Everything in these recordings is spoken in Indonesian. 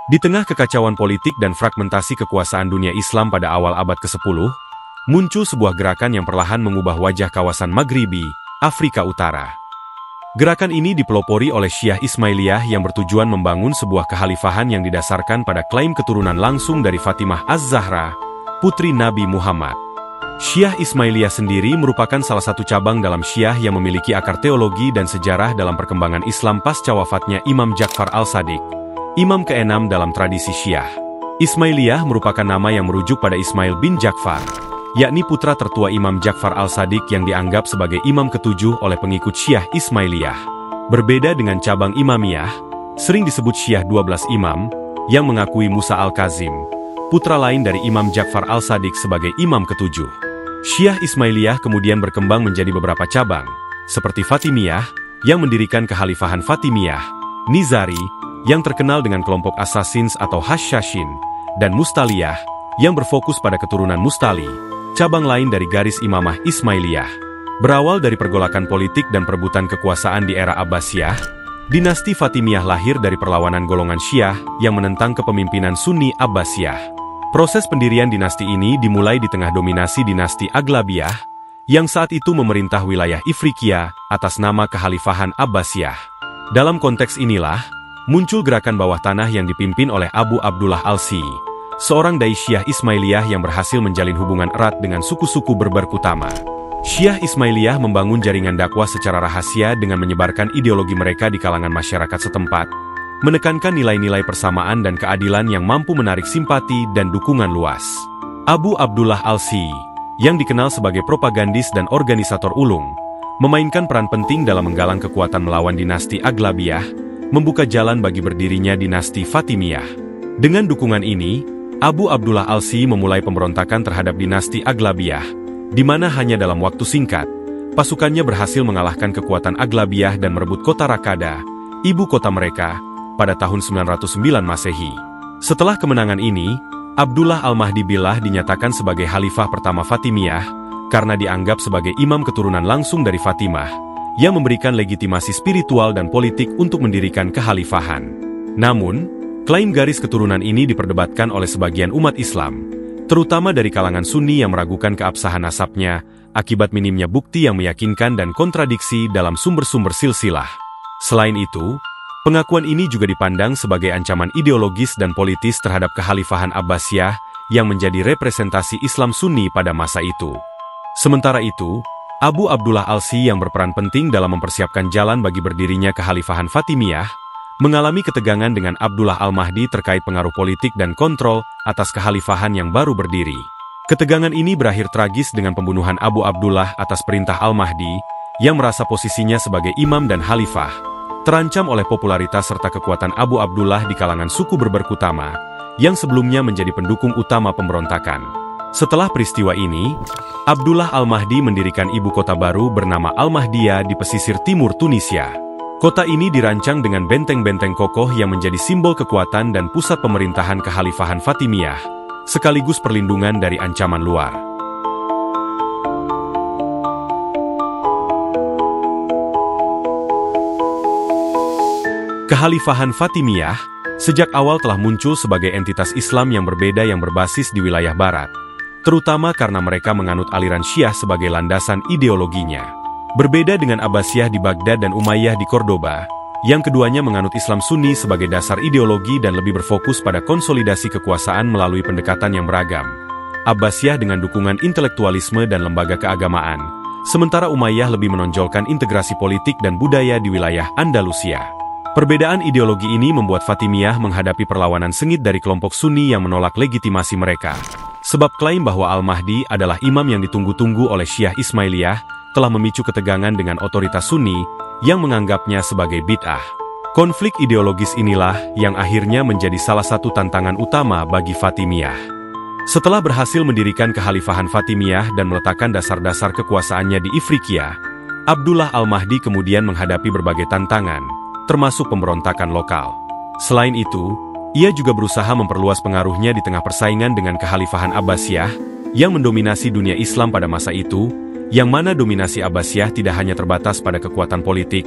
Di tengah kekacauan politik dan fragmentasi kekuasaan dunia Islam pada awal abad ke-10, muncul sebuah gerakan yang perlahan mengubah wajah kawasan Maghribi, Afrika Utara. Gerakan ini dipelopori oleh Syiah Ismailiyah yang bertujuan membangun sebuah kekhalifahan yang didasarkan pada klaim keturunan langsung dari Fatimah Az-Zahra, putri Nabi Muhammad. Syiah Ismailiyah sendiri merupakan salah satu cabang dalam Syiah yang memiliki akar teologi dan sejarah dalam perkembangan Islam pasca wafatnya Imam Ja'far al-Shadiq, imam ke-6 dalam tradisi Syiah. Ismailiyah merupakan nama yang merujuk pada Ismail bin Ja'far, yakni putra tertua Imam Ja'far al-Shadiq yang dianggap sebagai imam ke-7 oleh pengikut Syiah Ismailiyah. Berbeda dengan cabang Imamiyah, sering disebut Syiah 12 imam, yang mengakui Musa al-Kazim, putra lain dari Imam Ja'far al-Shadiq sebagai imam ke-7. Syiah Ismailiyah kemudian berkembang menjadi beberapa cabang, seperti Fatimiyah, yang mendirikan kekhalifahan Fatimiyah, Nizari, yang terkenal dengan kelompok Assassins atau Hashashin, dan Mustaliyah, yang berfokus pada keturunan Mustali, cabang lain dari garis imamah Ismailiyah. Berawal dari pergolakan politik dan perebutan kekuasaan di era Abbasiyah, dinasti Fatimiyah lahir dari perlawanan golongan Syiah yang menentang kepemimpinan Sunni Abbasiyah. Proses pendirian dinasti ini dimulai di tengah dominasi dinasti Aglabiyah, yang saat itu memerintah wilayah Ifriqiya atas nama Kekhalifahan Abbasiyah. Dalam konteks inilah, muncul gerakan bawah tanah yang dipimpin oleh Abu Abdullah al-Syi, seorang dai Syiah Ismailiyah yang berhasil menjalin hubungan erat dengan suku-suku Berber Kutama. Syiah Ismailiyah membangun jaringan dakwah secara rahasia dengan menyebarkan ideologi mereka di kalangan masyarakat setempat, menekankan nilai-nilai persamaan dan keadilan yang mampu menarik simpati dan dukungan luas. Abu Abdullah al-Syi, yang dikenal sebagai propagandis dan organisator ulung, memainkan peran penting dalam menggalang kekuatan melawan dinasti Aglabiyah, membuka jalan bagi berdirinya dinasti Fatimiyah. Dengan dukungan ini, Abu Abdullah al-Syi memulai pemberontakan terhadap dinasti Aglabiyah, di mana hanya dalam waktu singkat, pasukannya berhasil mengalahkan kekuatan Aglabiyah dan merebut kota Raqqada, ibu kota mereka, pada tahun 909 Masehi. Setelah kemenangan ini, Abdullah al-Mahdi Billah dinyatakan sebagai Khalifah pertama Fatimiyah, karena dianggap sebagai imam keturunan langsung dari Fatimah, yang memberikan legitimasi spiritual dan politik untuk mendirikan kekhalifahan. Namun, klaim garis keturunan ini diperdebatkan oleh sebagian umat Islam, terutama dari kalangan Sunni yang meragukan keabsahan nasabnya, akibat minimnya bukti yang meyakinkan dan kontradiksi dalam sumber-sumber silsilah. Selain itu, pengakuan ini juga dipandang sebagai ancaman ideologis dan politis terhadap kekhalifahan Abbasiyah yang menjadi representasi Islam Sunni pada masa itu. Sementara itu, Abu Abdullah al-Syi yang berperan penting dalam mempersiapkan jalan bagi berdirinya kekhalifahan Fatimiyah, mengalami ketegangan dengan Abdullah al-Mahdi terkait pengaruh politik dan kontrol atas kekhalifahan yang baru berdiri. Ketegangan ini berakhir tragis dengan pembunuhan Abu Abdullah atas perintah al-Mahdi, yang merasa posisinya sebagai imam dan khalifah, terancam oleh popularitas serta kekuatan Abu Abdullah di kalangan suku Berber Kutama, yang sebelumnya menjadi pendukung utama pemberontakan. Setelah peristiwa ini, Abdullah al-Mahdi mendirikan ibu kota baru bernama Al-Mahdiyah di pesisir timur Tunisia. Kota ini dirancang dengan benteng-benteng kokoh yang menjadi simbol kekuatan dan pusat pemerintahan kekhalifahan Fatimiyah, sekaligus perlindungan dari ancaman luar. Kekhalifahan Fatimiyah sejak awal telah muncul sebagai entitas Islam yang berbeda yang berbasis di wilayah barat, terutama karena mereka menganut aliran Syiah sebagai landasan ideologinya. Berbeda dengan Abbasiyah di Baghdad dan Umayyah di Cordoba, yang keduanya menganut Islam Sunni sebagai dasar ideologi dan lebih berfokus pada konsolidasi kekuasaan melalui pendekatan yang beragam. Abbasiyah dengan dukungan intelektualisme dan lembaga keagamaan, sementara Umayyah lebih menonjolkan integrasi politik dan budaya di wilayah Andalusia. Perbedaan ideologi ini membuat Fatimiyah menghadapi perlawanan sengit dari kelompok Sunni yang menolak legitimasi mereka. Sebab klaim bahwa Al-Mahdi adalah imam yang ditunggu-tunggu oleh Syiah Ismailiyah telah memicu ketegangan dengan otoritas Sunni yang menganggapnya sebagai bid'ah. Konflik ideologis inilah yang akhirnya menjadi salah satu tantangan utama bagi Fatimiyah. Setelah berhasil mendirikan kekhalifahan Fatimiyah dan meletakkan dasar-dasar kekuasaannya di Ifriqiya, Abdullah al-Mahdi kemudian menghadapi berbagai tantangan, termasuk pemberontakan lokal. Selain itu, ia juga berusaha memperluas pengaruhnya di tengah persaingan dengan kekhalifahan Abbasiyah yang mendominasi dunia Islam pada masa itu, yang mana dominasi Abbasiyah tidak hanya terbatas pada kekuatan politik,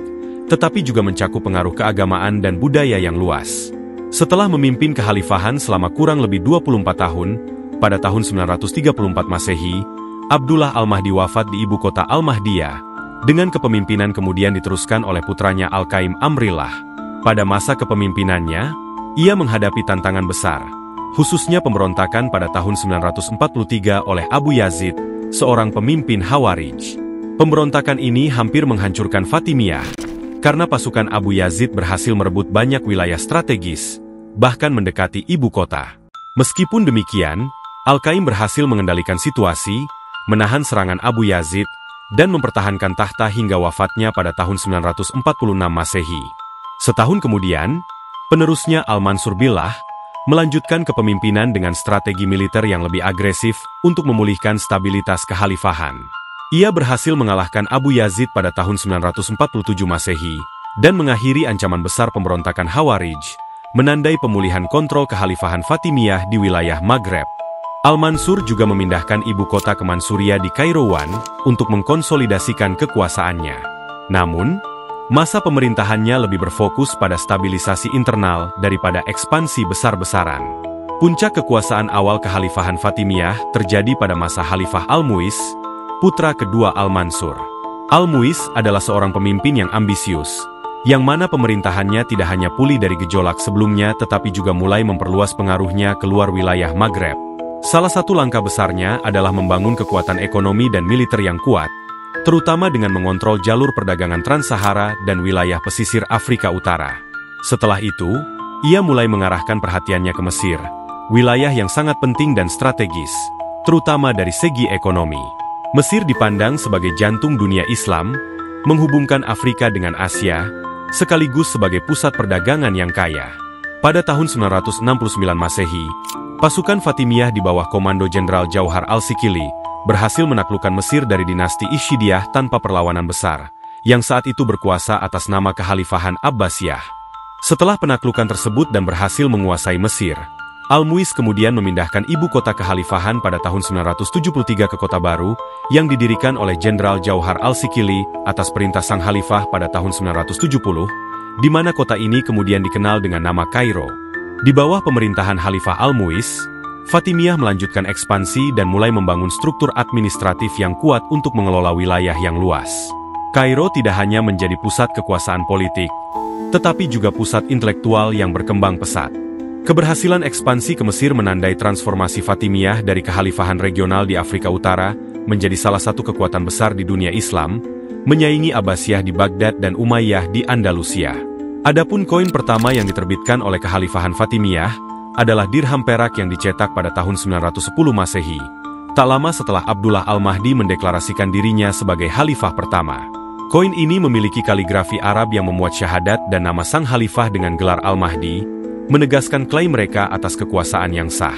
tetapi juga mencakup pengaruh keagamaan dan budaya yang luas. Setelah memimpin kekhalifahan selama kurang lebih 24 tahun, pada tahun 934 Masehi, Abdullah Al-Mahdi wafat di ibu kota Al-Mahdiyah, dengan kepemimpinan kemudian diteruskan oleh putranya Al-Qaim Amrillah. Pada masa kepemimpinannya, ia menghadapi tantangan besar, khususnya pemberontakan pada tahun 943 oleh Abu Yazid, seorang pemimpin Khawarij. Pemberontakan ini hampir menghancurkan Fatimiyah, karena pasukan Abu Yazid berhasil merebut banyak wilayah strategis, bahkan mendekati ibu kota. Meskipun demikian, Al-Qaim berhasil mengendalikan situasi, menahan serangan Abu Yazid, dan mempertahankan tahta hingga wafatnya pada tahun 946 Masehi. Setahun kemudian, penerusnya Al-Mansur Billah melanjutkan kepemimpinan dengan strategi militer yang lebih agresif untuk memulihkan stabilitas kekhalifahan. Ia berhasil mengalahkan Abu Yazid pada tahun 947 Masehi dan mengakhiri ancaman besar pemberontakan Khawarij, menandai pemulihan kontrol kekhalifahan Fatimiyah di wilayah Maghreb. Al-Mansur juga memindahkan ibu kota ke Mansuria di Kairouan untuk mengkonsolidasikan kekuasaannya. Namun, masa pemerintahannya lebih berfokus pada stabilisasi internal daripada ekspansi besar-besaran. Puncak kekuasaan awal kekhalifahan Fatimiyah terjadi pada masa Khalifah Al-Mu'iz, putra kedua Al-Mansur. Al-Mu'iz adalah seorang pemimpin yang ambisius, yang mana pemerintahannya tidak hanya pulih dari gejolak sebelumnya tetapi juga mulai memperluas pengaruhnya keluar wilayah Maghreb. Salah satu langkah besarnya adalah membangun kekuatan ekonomi dan militer yang kuat, terutama dengan mengontrol jalur perdagangan Trans-Sahara dan wilayah pesisir Afrika Utara. Setelah itu, ia mulai mengarahkan perhatiannya ke Mesir, wilayah yang sangat penting dan strategis, terutama dari segi ekonomi. Mesir dipandang sebagai jantung dunia Islam, menghubungkan Afrika dengan Asia, sekaligus sebagai pusat perdagangan yang kaya. Pada tahun 969 Masehi, pasukan Fatimiyah di bawah komando Jenderal Jauhar Al-Sikili berhasil menaklukkan Mesir dari dinasti Isyidiyah tanpa perlawanan besar, yang saat itu berkuasa atas nama Kekhalifahan Abbasiyah. Setelah penaklukan tersebut dan berhasil menguasai Mesir, Al-Mu'iz kemudian memindahkan ibu kota kekhalifahan pada tahun 973 ke kota baru, yang didirikan oleh Jenderal Jauhar Al-Sikili atas perintah sang khalifah pada tahun 970, di mana kota ini kemudian dikenal dengan nama Kairo. Di bawah pemerintahan Khalifah Al-Mu'iz, Fatimiyah melanjutkan ekspansi dan mulai membangun struktur administratif yang kuat untuk mengelola wilayah yang luas. Kairo tidak hanya menjadi pusat kekuasaan politik, tetapi juga pusat intelektual yang berkembang pesat. Keberhasilan ekspansi ke Mesir menandai transformasi Fatimiyah dari kekhalifahan regional di Afrika Utara menjadi salah satu kekuatan besar di dunia Islam, menyaingi Abbasiyah di Baghdad dan Umayyah di Andalusia. Adapun koin pertama yang diterbitkan oleh kekhalifahan Fatimiyah adalah dirham perak yang dicetak pada tahun 910 Masehi, tak lama setelah Abdullah Al-Mahdi mendeklarasikan dirinya sebagai khalifah pertama. Koin ini memiliki kaligrafi Arab yang memuat syahadat dan nama sang khalifah dengan gelar Al-Mahdi, menegaskan klaim mereka atas kekuasaan yang sah.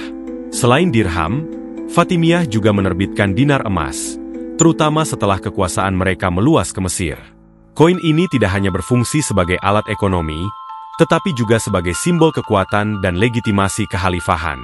Selain dirham, Fatimiyah juga menerbitkan dinar emas, terutama setelah kekuasaan mereka meluas ke Mesir. Koin ini tidak hanya berfungsi sebagai alat ekonomi, tetapi juga sebagai simbol kekuatan dan legitimasi kekhalifahan.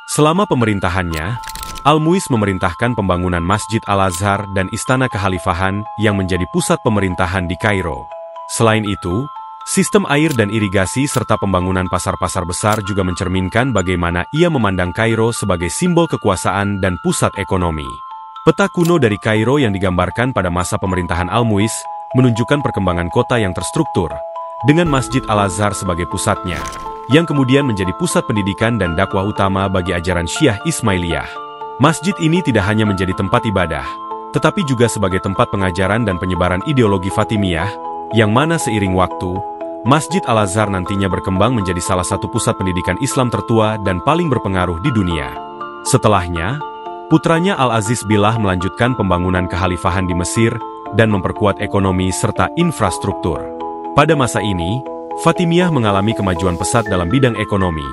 Selama pemerintahannya, Al-Mu'iz memerintahkan pembangunan Masjid Al-Azhar dan Istana Kekhalifahan yang menjadi pusat pemerintahan di Kairo. Selain itu, sistem air dan irigasi serta pembangunan pasar-pasar besar juga mencerminkan bagaimana ia memandang Kairo sebagai simbol kekuasaan dan pusat ekonomi. Peta kuno dari Kairo yang digambarkan pada masa pemerintahan Al-Mu'iz menunjukkan perkembangan kota yang terstruktur, dengan Masjid Al-Azhar sebagai pusatnya, yang kemudian menjadi pusat pendidikan dan dakwah utama bagi ajaran Syiah Ismailiyah. Masjid ini tidak hanya menjadi tempat ibadah, tetapi juga sebagai tempat pengajaran dan penyebaran ideologi Fatimiyah, yang mana seiring waktu, Masjid Al-Azhar nantinya berkembang menjadi salah satu pusat pendidikan Islam tertua dan paling berpengaruh di dunia. Setelahnya, putranya Al-Aziz Billah melanjutkan pembangunan kekhalifahan di Mesir dan memperkuat ekonomi serta infrastruktur. Pada masa ini, Fatimiyah mengalami kemajuan pesat dalam bidang ekonomi,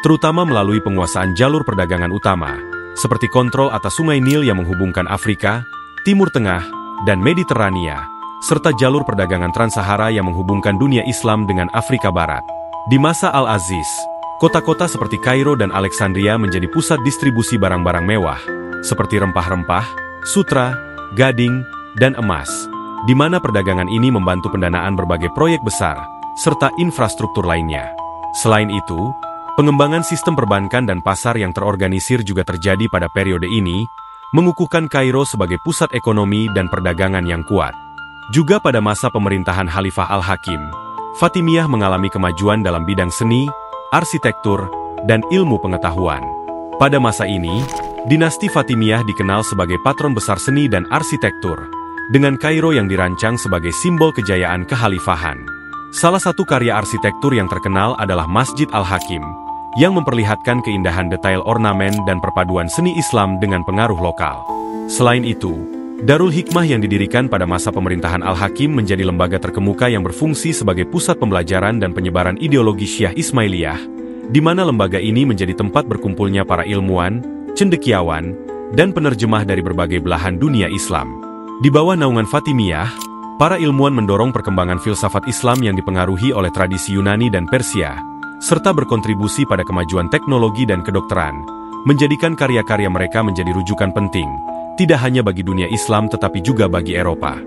terutama melalui penguasaan jalur perdagangan utama, seperti kontrol atas Sungai Nil yang menghubungkan Afrika, Timur Tengah, dan Mediterania, serta jalur perdagangan Trans-Sahara yang menghubungkan dunia Islam dengan Afrika Barat. Di masa Al-Aziz, kota-kota seperti Kairo dan Alexandria menjadi pusat distribusi barang-barang mewah, seperti rempah-rempah, sutra, gading, dan emas, di mana perdagangan ini membantu pendanaan berbagai proyek besar, serta infrastruktur lainnya. Selain itu, pengembangan sistem perbankan dan pasar yang terorganisir juga terjadi pada periode ini, mengukuhkan Kairo sebagai pusat ekonomi dan perdagangan yang kuat. Juga pada masa pemerintahan Khalifah Al-Hakim, Fatimiyah mengalami kemajuan dalam bidang seni, arsitektur, dan ilmu pengetahuan. Pada masa ini, dinasti Fatimiyah dikenal sebagai patron besar seni dan arsitektur, dengan Kairo yang dirancang sebagai simbol kejayaan kekhalifahan. Salah satu karya arsitektur yang terkenal adalah Masjid Al-Hakim, yang memperlihatkan keindahan detail ornamen dan perpaduan seni Islam dengan pengaruh lokal. Selain itu, Darul Hikmah yang didirikan pada masa pemerintahan Al-Hakim menjadi lembaga terkemuka yang berfungsi sebagai pusat pembelajaran dan penyebaran ideologi Syiah Ismailiyah, di mana lembaga ini menjadi tempat berkumpulnya para ilmuwan, cendekiawan, dan penerjemah dari berbagai belahan dunia Islam. Di bawah naungan Fatimiyah, para ilmuwan mendorong perkembangan filsafat Islam yang dipengaruhi oleh tradisi Yunani dan Persia, serta berkontribusi pada kemajuan teknologi dan kedokteran, menjadikan karya-karya mereka menjadi rujukan penting, tidak hanya bagi dunia Islam tetapi juga bagi Eropa.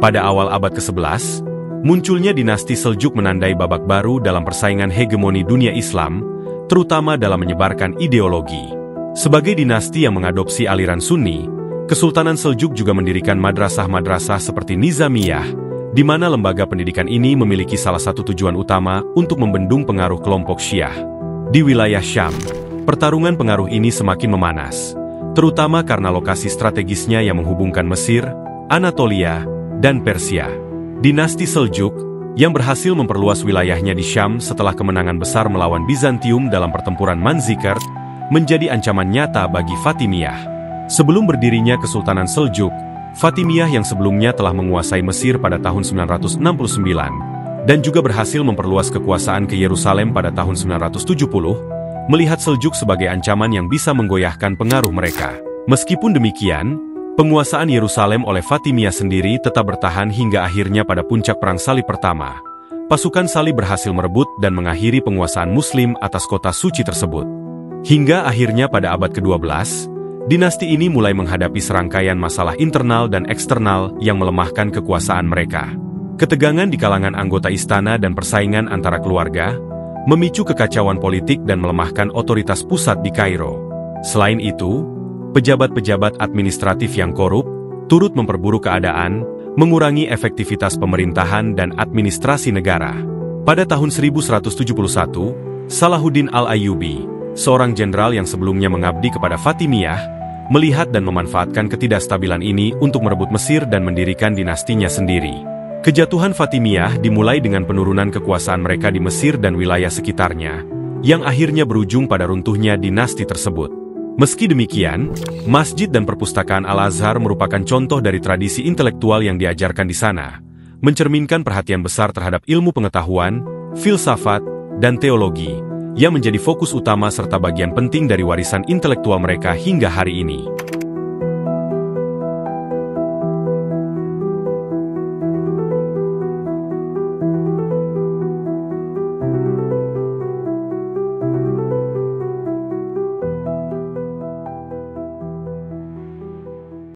Pada awal abad ke-11, munculnya dinasti Seljuk menandai babak baru dalam persaingan hegemoni dunia Islam, terutama dalam menyebarkan ideologi. Sebagai dinasti yang mengadopsi aliran Sunni, Kesultanan Seljuk juga mendirikan madrasah-madrasah seperti Nizamiyah, di mana lembaga pendidikan ini memiliki salah satu tujuan utama untuk membendung pengaruh kelompok Syiah. Di wilayah Syam, pertarungan pengaruh ini semakin memanas, terutama karena lokasi strategisnya yang menghubungkan Mesir, Anatolia, dan Persia. Dinasti Seljuk, yang berhasil memperluas wilayahnya di Syam setelah kemenangan besar melawan Bizantium dalam pertempuran Manzikert, menjadi ancaman nyata bagi Fatimiyah. Sebelum berdirinya Kesultanan Seljuk, Fatimiyah yang sebelumnya telah menguasai Mesir pada tahun 969, dan juga berhasil memperluas kekuasaan ke Yerusalem pada tahun 970, melihat Seljuk sebagai ancaman yang bisa menggoyahkan pengaruh mereka. Meskipun demikian, penguasaan Yerusalem oleh Fatimiyah sendiri tetap bertahan hingga akhirnya pada puncak Perang Salib pertama. Pasukan Salib berhasil merebut dan mengakhiri penguasaan Muslim atas kota suci tersebut. Hingga akhirnya pada abad ke-12, dinasti ini mulai menghadapi serangkaian masalah internal dan eksternal yang melemahkan kekuasaan mereka. Ketegangan di kalangan anggota istana dan persaingan antara keluarga memicu kekacauan politik dan melemahkan otoritas pusat di Kairo. Selain itu, pejabat-pejabat administratif yang korup turut memperburuk keadaan, mengurangi efektivitas pemerintahan dan administrasi negara. Pada tahun 1171, Salahuddin Al-Ayyubi, seorang jenderal yang sebelumnya mengabdi kepada Fatimiyah, melihat dan memanfaatkan ketidakstabilan ini untuk merebut Mesir dan mendirikan dinastinya sendiri. Kejatuhan Fatimiyah dimulai dengan penurunan kekuasaan mereka di Mesir dan wilayah sekitarnya, yang akhirnya berujung pada runtuhnya dinasti tersebut. Meski demikian, masjid dan perpustakaan Al-Azhar merupakan contoh dari tradisi intelektual yang diajarkan di sana, mencerminkan perhatian besar terhadap ilmu pengetahuan, filsafat, dan teologi, yang menjadi fokus utama serta bagian penting dari warisan intelektual mereka hingga hari ini.